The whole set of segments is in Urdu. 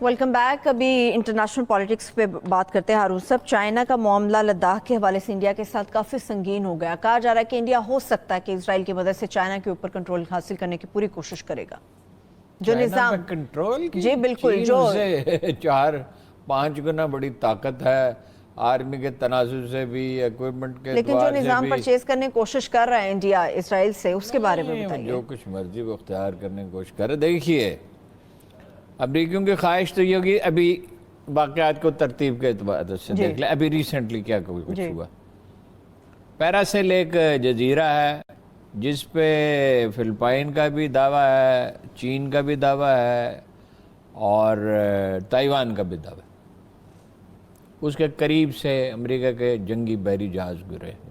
Welcome back. ابھی انٹرنیشنل پالیٹکس پہ بات کرتے ہیں ہارون صاحب. چائنا کا معاملہ لداخ کے حوالے سے انڈیا کے ساتھ کافی سنگین ہو گیا. کہا جا رہا ہے کہ انڈیا ہو سکتا ہے کہ اسرائیل کی مدد سے چائنا کے اوپر کنٹرول حاصل کرنے کی پوری کوشش کرے گا. جو نظام کنٹرول کی جی بالکل چین جو سے 4-5 گنا بڑی طاقت ہے، آرمی کے تناسب سے بھی، ایکوپمنٹ کے لیکن جو اعتبار سے نظام بھی. پرچیز کرنے کی کوشش کر رہا ہے انڈیا اسرائیل سے، اس کے بارے میں بتائیے. جو کچھ مرضی وہ اختیار کرنے کی کوشش کرے. دیکھیے امریکیوں کی خواہش تو یہ ہوگی، ابھی واقعات کو ترتیب کے اعتبار سے دیکھ لیں. ابھی ریسنٹلی کیا کچھ ہوا. پیراسیل ایک جزیرہ ہے جس پہ فلپائن کا بھی دعویٰ ہے، چین کا بھی دعویٰ ہے اور تائیوان کا بھی دعویٰ ہے. اس کے قریب سے امریکہ کے جنگی بحری جہاز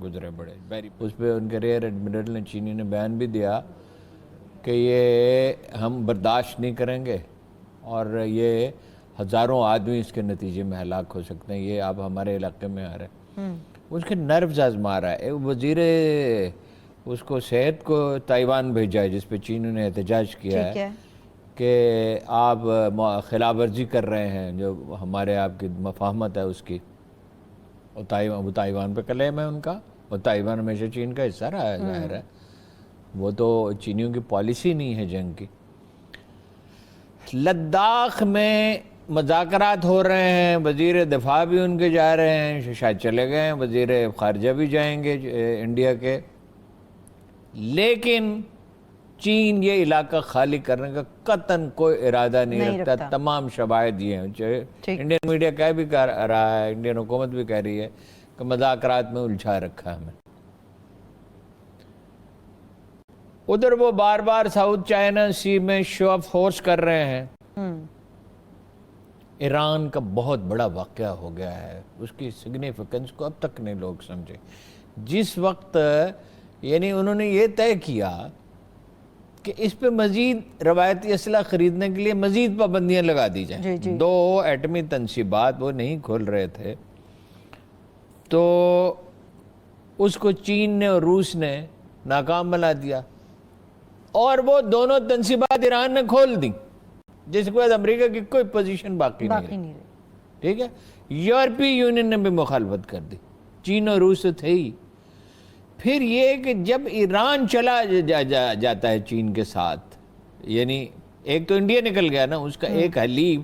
گزرے بڑے بحری. اس پہ ان کے ریئر ایڈمرل نے چینی نے بیان بھی دیا کہ یہ ہم برداشت نہیں کریں گے اور یہ ہزاروں آدمی اس کے نتیجے میں ہلاک ہو سکتے ہیں. یہ آپ ہمارے علاقے میں آ رہے ہیں. اس کے نروز آزما رہا ہے. وزیر اس کو صحت کو تائیوان بھیجا ہے جس پہ چین نے احتجاج کیا ہے کہ آپ خلاف ورزی کر رہے ہیں جو ہمارے آپ کی مفاہمت ہے اس کی. وہ تائیوان پہ کلیم ہے ان کا. اور تائیوان ہمیشہ چین کا حصہ رہا ہے، ظاہر ہے. وہ تو چینیوں کی پالیسی نہیں ہے جنگ کی. لداخ میں مذاکرات ہو رہے ہیں، وزیر دفاع بھی ان کے جا رہے ہیں، شاید چلے گئے ہیں، وزیر خارجہ بھی جائیں گے انڈیا کے. لیکن چین یہ علاقہ خالی کرنے کا قطعاً کوئی ارادہ نہیں رکھتا. تمام شواہد یہ ہیں. انڈین میڈیا کہہ بھی کہہ رہا ہے، انڈین حکومت بھی کہہ رہی ہے کہ مذاکرات میں الجھا رکھا ہے ہمیں. ادھر وہ بار بار ساؤتھ چائنا سی میں شو آف فورس کر رہے ہیں. ایران کا بہت بڑا واقعہ ہو گیا ہے. اس کی سگنیفیکنس کو اب تک نہیں لوگ سمجھے. جس وقت یعنی انہوں نے یہ طے کیا کہ اس پہ مزید روایتی اسلحہ خریدنے کے لیے مزید پابندیاں لگا دی جائیں. 2 ایٹمی تنصیبات وہ نہیں کھول رہے تھے تو اس کو چین نے اور روس نے ناکام بنا دیا اور وہ دونوں تنصیبات ایران نے کھول دی، جس کے بعد امریکہ کی کوئی پوزیشن باقی نہیں رہی. ٹھیک ہے. یورپی یونین نے بھی مخالفت کر دی. چین اور روس تھے ہی. پھر یہ کہ جب ایران چلا جاتا ہے چین کے ساتھ، یعنی ایک تو انڈیا نکل گیا نا، اس کا ایک حلیف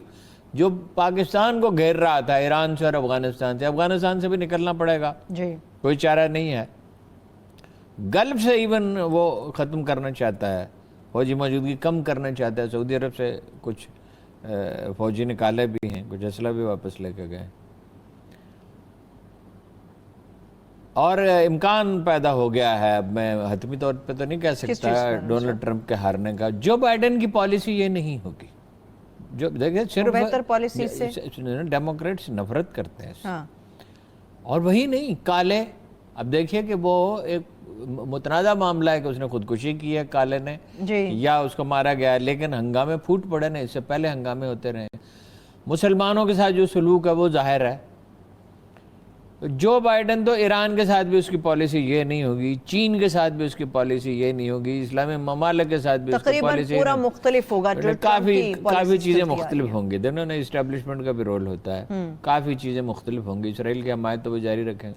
جو پاکستان کو گھیر رہا تھا ایران سے اور افغانستان سے. افغانستان سے بھی نکلنا پڑے گا، کوئی چارہ نہیں ہے. گلف سے ایون وہ ختم کرنا چاہتا ہے، فوجی موجودگی کم کرنا چاہتا ہے. سعودی عرب سے کچھ فوجی نکالے بھی ہیں، کچھ اسلحہ بھی واپس لے کے گئے. اور امکان پیدا ہو گیا ہے، اب میں حتمی طور پہ تو نہیں کہہ سکتا ڈونلڈ ٹرمپ کے ہارنے کا. جو بائیڈن کی پالیسی یہ نہیں ہوگی. جو دیکھیں صرف بہتر پالیسی سے ڈیموکریٹس نفرت کرتے ہیں. اور وہی نہیں، کالے. اب دیکھیے کہ وہ ایک متنازع معاملہ ہے کہ اس نے خودکشی کی ہے کالے نے یا اس کو مارا گیا ہے، لیکن ہنگامے پھوٹ پڑے نا. اس سے پہلے ہنگامے ہوتے رہے. مسلمانوں کے ساتھ جو سلوک ہے وہ ظاہر ہے. جو بائیڈن تو ایران کے ساتھ بھی اس کی پالیسی یہ نہیں ہوگی، چین کے ساتھ بھی اس کی پالیسی یہ نہیں ہوگی، اسلامی ممالک کے ساتھ بھی اس کی پالیسی پورا مختلف ہوگا. کافی چیزیں مختلف ہوں گی. دونوں نے اسٹیبلشمنٹ کا بھی رول ہوتا ہے. کافی چیزیں مختلف ہوں گی. اسرائیل کی حمایت تو وہ جاری رکھیں.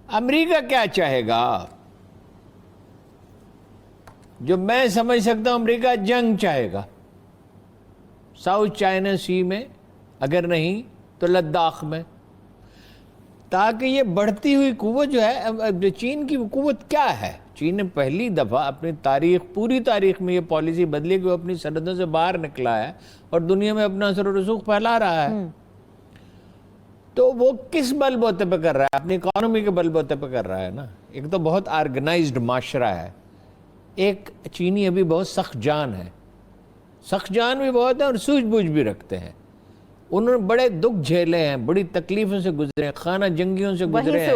امریکہ کیا چاہے گا؟ جو میں سمجھ سکتا ہوں، امریکہ جنگ چاہے گا ساؤتھ چائنا سی میں، اگر نہیں تو لداخ میں، تاکہ یہ بڑھتی ہوئی قوت جو ہے. چین کی قوت کیا ہے؟ چین نے پہلی دفعہ اپنی پوری تاریخ میں یہ پالیسی بدلی کہ وہ اپنی سرحدوں سے باہر نکلا ہے اور دنیا میں اپنا اثر و رسوخ پھیلا رہا ہے. تو وہ کس بل بوتے پہ کر رہا ہے؟ اپنی اکانومی کے بل بوتے پہ کر رہا ہے نا. ایک تو بہت آرگنائزڈ معاشرہ ہے. ایک چینی ابھی بہت سخت جان ہے. سخت جان بھی بہت ہے اور سوجھ بوجھ بھی رکھتے ہیں. انہوں نے بڑے دکھ جھیلے ہیں، بڑی تکلیفوں سے گزرے ہیں، خانہ جنگیوں سے گزرے ہیں،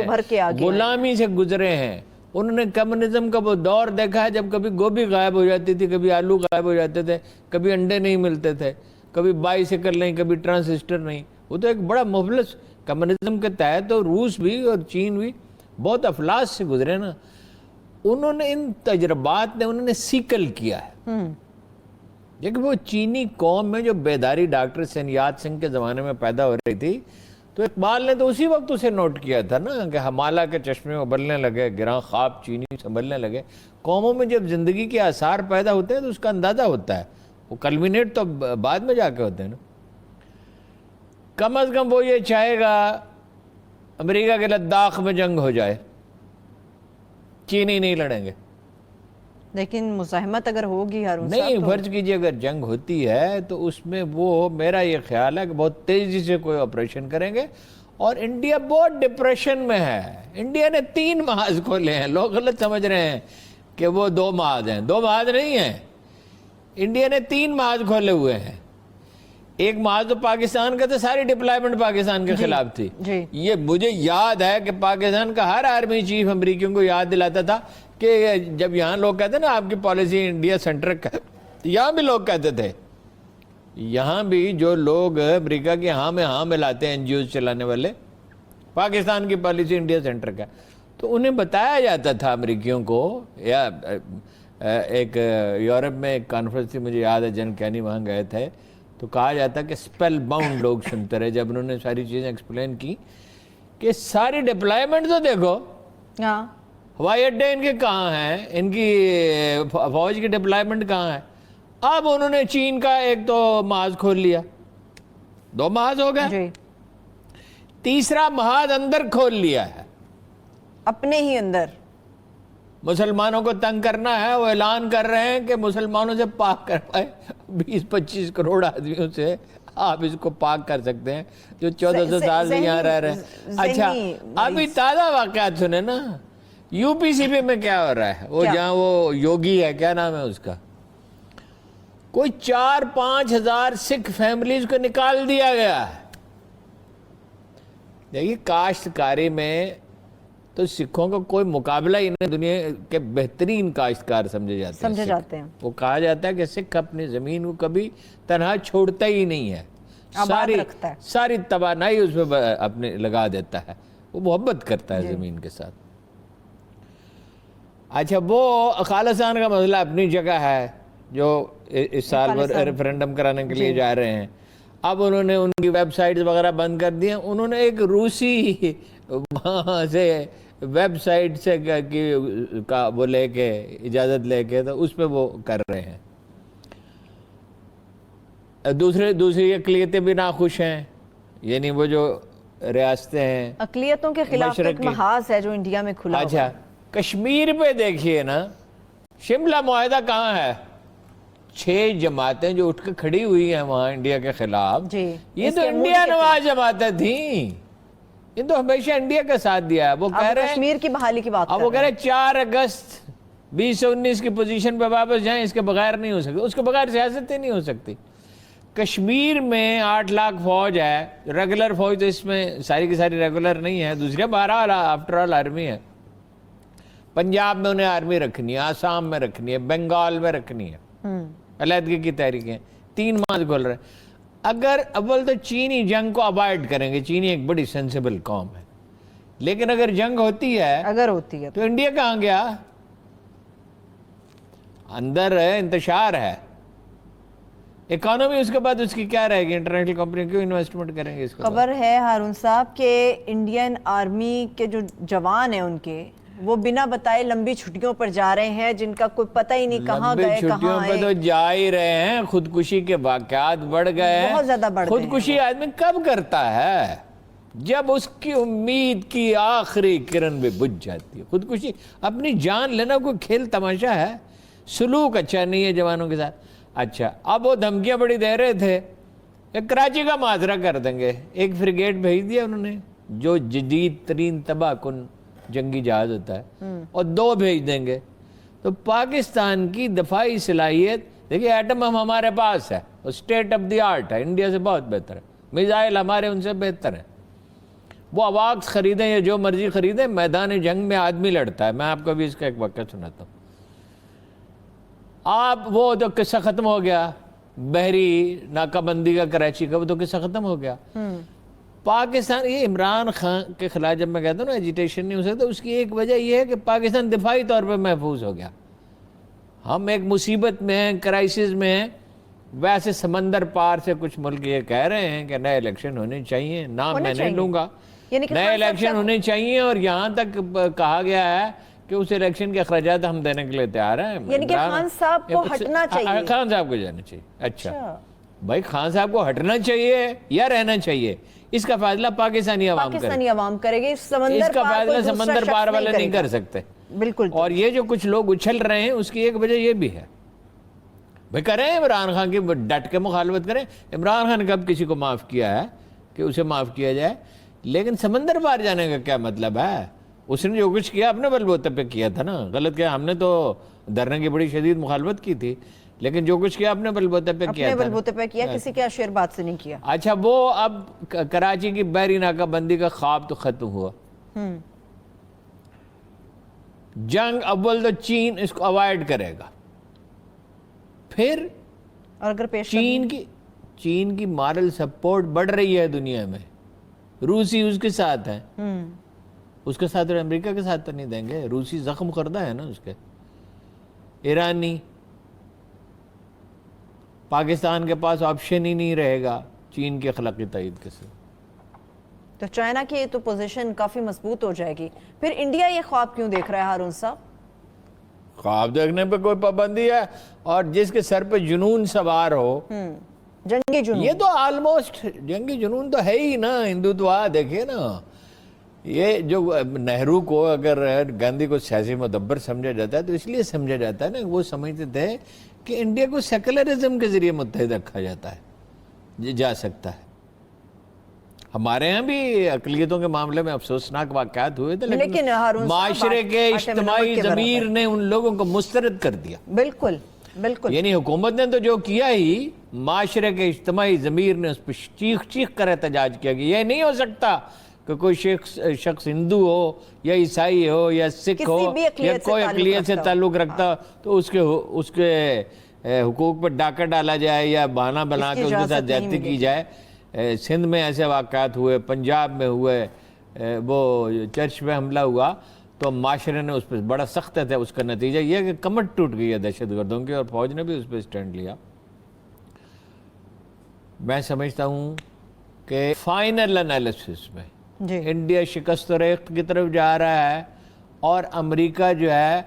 غلامی سے گزرے ہیں. انہوں نے کمیونزم کا وہ دور دیکھا ہے جب کبھی گوبھی غائب ہو جاتی تھی، کبھی آلو غائب ہو جاتے تھے، کبھی انڈے نہیں ملتے تھے، کبھی بائیسیکل نہیں، کبھی ٹرانسسٹر نہیں. وہ تو ایک بڑا مفلس کمیونزم کے تحت. تو روس بھی اور چین بھی بہت افلاس سے گزرے نا. انہوں نے ان تجربات نے انہوں نے سیکل کیا ہے. لیکن وہ چینی قوم میں جو بیداری ڈاکٹر سنیات سنگھ کے زمانے میں پیدا ہو رہی تھی، تو اقبال نے تو اسی وقت اسے نوٹ کیا تھا نا کہ ہمالا کے چشمے ابلنے لگے، گراں خواب چینی سنبھلنے لگے. قوموں میں جب زندگی کے آثار پیدا ہوتے ہیں تو اس کا اندازہ ہوتا ہے. وہ کلمینیٹ تو بعد میں جا کے ہوتے ہیں نا. کم از کم وہ یہ چاہے گا امریکہ کے لداخ میں جنگ ہو جائے، چینی نہیں لڑیں گے. لیکن مزاحمت اگر ہوگی ہارون صاحب نہیں، فرض کیجئے اگر جنگ ہوتی ہے تو اس میں وہ، میرا یہ خیال ہے کہ بہت تیزی سے کوئی آپریشن کریں گے. اور انڈیا بہت ڈپریشن میں ہے. انڈیا نے 3 محاذ کھولے ہیں. لوگ غلط سمجھ رہے ہیں کہ وہ 2 محاذ ہیں. 2 محاذ نہیں ہیں. انڈیا نے 3 محاذ کھولے ہوئے ہیں. ایک محاذ تو پاکستان کا تھا، ساری ڈپلائمنٹ پاکستان کے خلاف تھی. یہ مجھے یاد ہے کہ پاکستان کا ہر آرمی چیف امریکیوں کو یاد دلاتا تھا کہ جب یہاں لوگ کہتے ہیں نا آپ کی پالیسی انڈیا سینٹرک ہے، یہاں بھی لوگ کہتے تھے، یہاں بھی جو لوگ امریکہ کے ہاں میں ہاں ملاتے ہیں، این جی اوز چلانے والے، پاکستان کی پالیسی انڈیا سینٹرک ہے. تو انہیں بتایا جاتا تھا امریکیوں کو. یا ایک یورپ میں ایک کانفرنس تھی، مجھے یاد ہے جن کینی وہاں گئے تھے، تو کہا جاتا کہ اسپیل باؤنڈ لوگ سنتے رہے جب انہوں نے ساری چیزیں ایکسپلین کی کہ ساری ڈپلائمنٹ تو دیکھو، ہوائی اڈے ان کے کہاں ہیں، ان کی فوج کی ڈپلائمنٹ کہاں ہے. اب انہوں نے چین کا ایک تو محاذ کھول لیا، 2 محاذ ہو گئے. تیسرا محاذ اندر کھول لیا ہے، اپنے ہی اندر مسلمانوں کو تنگ کرنا ہے. وہ اعلان کر رہے ہیں کہ مسلمانوں سے پاک کروائے، 20-25 کروڑ آدمیوں سے آپ اس کو پاک کر سکتے ہیں جو 1400 سال سے یہاں رہ رہے ہیں. اچھا ابھی تازہ واقعات سنیں نا. یو پی سی پی میں کیا ہو رہا ہے، وہ جہاں وہ یوگی ہے، کیا نام ہے اس کا، کوئی 4-5 ہزار سکھ فیملیز کو نکال دیا گیا ہے. دیکھیے کاشتکاری میں تو سکھوں کا کوئی مقابلہ ہی نہیں، دنیا کے بہترین کاشتکار سمجھے جاتے ہیں. وہ کہا جاتا ہے کہ سکھ اپنی زمین کو کبھی تنہا چھوڑتا ہی نہیں ہے، ساری توانائی اس میں اپنے لگا دیتا ہے. وہ محبت کرتا ہے زمین کے ساتھ. اچھا وہ خالصان کا مسئلہ اپنی جگہ ہے، جو اس سال ریفرینڈم کرانے کے لیے جا رہے ہیں. اب انہوں نے ان کی ویب سائٹس وغیرہ بند کر دی ہیں. انہوں نے ایک روسی وہاں سے ویب سائٹ سے کا وہ لے کے اجازت لے کے تو اس پہ وہ کر رہے ہیں. دوسری اقلیتیں بھی ناخوش ہیں، یعنی وہ جو ریاستیں ہیں اقلیتوں کے خلاف ایک محاذ ہے جو انڈیا میں کھلا ہوا ہے. اچھا کشمیر پہ دیکھیے نا، شملہ معاہدہ کہاں ہے؟ 6 جماعتیں جو اٹھ کے کھڑی ہوئی ہیں وہاں انڈیا کے خلاف، یہ تو انڈیا نواز جماعتیں تھیں. یہ تو ہمیشہ انڈیا کا ساتھ دیا ہے. وہ کہہ رہے ہیں کشمیر کی بحالی کی بات، اب وہ کہہ رہے ہیں 4 اگست 2019 کی پوزیشن پہ واپس جائیں، اس کے بغیر نہیں ہو سکتی، اس کے بغیر سیاست ہی نہیں ہو سکتی. کشمیر میں 8 لاکھ فوج ہے، ریگولر فوج تو اس میں ساری کی ساری ریگولر نہیں ہے، دوسرے 12 آفٹر آل آرمی ہے. پنجاب میں انہیں آرمی رکھنی ہے، آسام میں رکھنی ہے، بنگال میں رکھنی ہے، علیحدگی کی تحریکیں. 3 محاذ کھول رہے ہیں. اگر اول تو چینی جنگ کو اوائڈ کریں گے، چینی ایک بڑی سینسیبل قوم ہے، لیکن اگر جنگ ہوتی ہے تو انڈیا کہاں گیا؟ اندر انتشار ہے، اکانومی اس کے بعد اس کی کیا رہے گی؟ انٹرنیشنل کمپنی کیوں انویسٹمنٹ کریں گے اس کو؟ خبر ہے ہارون صاحب کہ انڈین آرمی کے جو جوان ہیں ان کے، وہ بنا بتائے لمبی چھٹیوں پر جا رہے ہیں، جن کا کوئی پتہ ہی نہیں کہاں گئے کہاں چھٹیوں پہ تو جا ہی رہے ہیں. خودکشی کے واقعات بڑھ گئے ہیں، بہت زیادہ بڑھ گئے. خودکشی آدمی کب کرتا ہے؟ جب اس کی امید کی آخری کرن بھی بجھ جاتی ہے. خودکشی، اپنی جان لینا کوئی کھیل تماشا ہے؟ سلوک اچھا نہیں ہے جوانوں کے ساتھ. اچھا اب وہ دھمکیاں بڑی دے رہے تھے کراچی کا محاصرہ کر دیں گے. ایک فریگیٹ بھیج دیا انہوں نے جو جدید ترین تباہ کن جنگی جہاز ہوتا ہے، اور 2 بھیج دیں گے. تو پاکستان کی دفاعی صلاحیت دیکھیے، ایٹم ہمارے پاس ہے، وہ اسٹیٹ آف دی آرٹ ہے، انڈیا سے بہت بہتر ہے. میزائل ہمارے ان سے بہتر ہے. وہ اواکس خریدیں یا جو مرضی خریدیں، میدان جنگ میں آدمی لڑتا ہے. میں آپ کو ابھی اس کا ایک واقعہ سناتا ہوں. آپ وہ تو قصہ ختم ہو گیا، بحری ناکہ بندی کا کراچی کا، وہ تو قصہ ختم ہو گیا. پاکستان، یہ عمران خان کے خلاف جب میں کہتا ہوں نا ایجیٹیشن نہیں ہو سکتا، اس کی ایک وجہ یہ ہے کہ پاکستان دفاعی طور پہ محفوظ ہو گیا. ہم ایک مصیبت میں ہیں، کرائسس میں ہیں، ویسے سمندر پار سے کچھ ملک یہ کہہ رہے ہیں کہ نئے الیکشن ہونے چاہیے، نام میں نہیں لوں گا، یعنی کہ نئے خان صاحب الیکشن ہونے چاہیے، اور یہاں تک کہا گیا ہے کہ اس الیکشن کے اخراجات ہم دینے کے لیے تیار ہیں۔ یعنی کہ خان صاحب کو ہٹنا چاہیے، خان صاحب کو جانا چاہیے۔ اچھا بھائی، خان صاحب کو ہٹنا چاہیے یا رہنا چاہیے، اس کا فیصلہ پاکستانی عوام کرے گی، اس کا فیصلہ سمندر پار والے نہیں کر سکتے۔ بالکل۔ اور یہ جو کچھ لوگ اچھل رہے ہیں اس کی ایک وجہ یہ بھی ہے، بھائی کریں عمران خان کی ڈٹ کے مخالفت کریں، عمران خان کب کسی کو معاف کیا ہے کہ اسے معاف کیا جائے؟ لیکن سمندر پار جانے کا کیا مطلب ہے؟ اس نے جو کچھ کیا اپنے بلبوتے پہ کیا تھا نا، غلط کیا؟ ہم نے تو دھرنے کی بڑی شدید مخالفت کی تھی، لیکن جو کچھ کیا اپنے بلبوتے پہ کیا تھا، اپنے بلبوتے پہ کیا، کسی کے اشیر بات سے نہیں کیا۔ اچھا، وہ اب کراچی کی بحری ناکہ بندی کا خواب تو ختم ہوا، جنگ اول تو چین اس کو اوائڈ کرے گا، پھر اور اگر پیش چین کی مارل سپورٹ بڑھ رہی ہے دنیا میں، روسی اس کے ساتھ ہیں، اس کے ساتھ امریکہ کے ساتھ تو نہیں دیں گے، روسی زخم خوردہ ہے نا اس کے، ایرانی، پاکستان کے پاس آپشن ہی نہیں رہے گا چین کے اخلاقی تائید کے ساتھ، تو چائنا کی تو پوزیشن کافی مضبوط ہو جائے گی۔ پھر انڈیا یہ خواب کیوں دیکھ رہا ہے ہارون صاحب؟ خواب دیکھنے پہ کوئی پابندی ہے؟ اور جس کے سر پہ جنون سوار ہو، جنگی جنون، یہ تو آلموسٹ جنگی جنون تو ہے ہی نا، ہندوتوا دیکھیے نا، یہ جو نہرو کو اگر گاندھی کو سیاسی مدبر سمجھا جاتا ہے تو اس لیے سمجھا جاتا ہے نا، وہ سمجھتے تھے کہ انڈیا کو سیکولرزم کے ذریعے متحد رکھا جاتا ہے، جا سکتا ہے۔ ہمارے ہاں بھی اقلیتوں کے معاملے میں افسوسناک واقعات ہوئے تھے، لیکن معاشرے کے اجتماعی ضمیر نے ان لوگوں کو مسترد کر دیا۔ بالکل بالکل، یعنی حکومت نے تو جو کیا ہی، معاشرے کے اجتماعی ضمیر نے اس پہ چیخ کر احتجاج کیا کہ یہ نہیں ہو سکتا کہ کوئی شخص ہندو ہو یا عیسائی ہو یا سکھ ہو یا کوئی اقلیت سے تعلق رکھتا ہو تو اس کے حقوق پر ڈاکہ ڈالا جائے یا بہانہ بنا کے اس کے ساتھ زیادتی کی جائے۔ سندھ میں ایسے واقعات ہوئے، پنجاب میں ہوئے، وہ چرچ میں حملہ ہوا تو معاشرے نے اس پہ بڑا سخت تھا، اس کا نتیجہ یہ کہ کمر ٹوٹ گئی ہے دہشت گردوں کی، اور فوج نے بھی اس پہ سٹینڈ لیا۔ میں سمجھتا ہوں کہ فائنل انالیسس میں انڈیا شکست و ریخت کی طرف جا رہا ہے، اور امریکہ جو ہے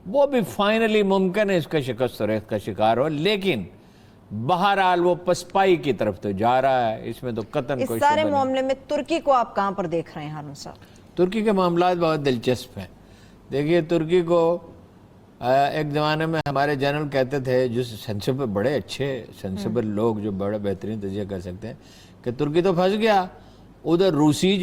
وہ بھی فائنلی ممکن ہے اس کا شکست و ریخت کا شکار ہو، لیکن بہرحال وہ پسپائی کی طرف تو جا رہا ہے، اس میں تو قطعاً کوئی اس سارے معاملے میں ترکی کو آپ کہاں پر دیکھ رہے ہیں ہارون صاحب؟ ترکی کے معاملات بہت دلچسپ ہیں۔ دیکھیے، ترکی کو ایک زمانے میں ہمارے جنرل کہتے تھے، جو سینسیبل بڑے اچھے سینسیبل لوگ جو بڑے بہترین تجزیہ کر سکتے ہیں، کہ ترکی تو پھنس گیا، ادھر روسی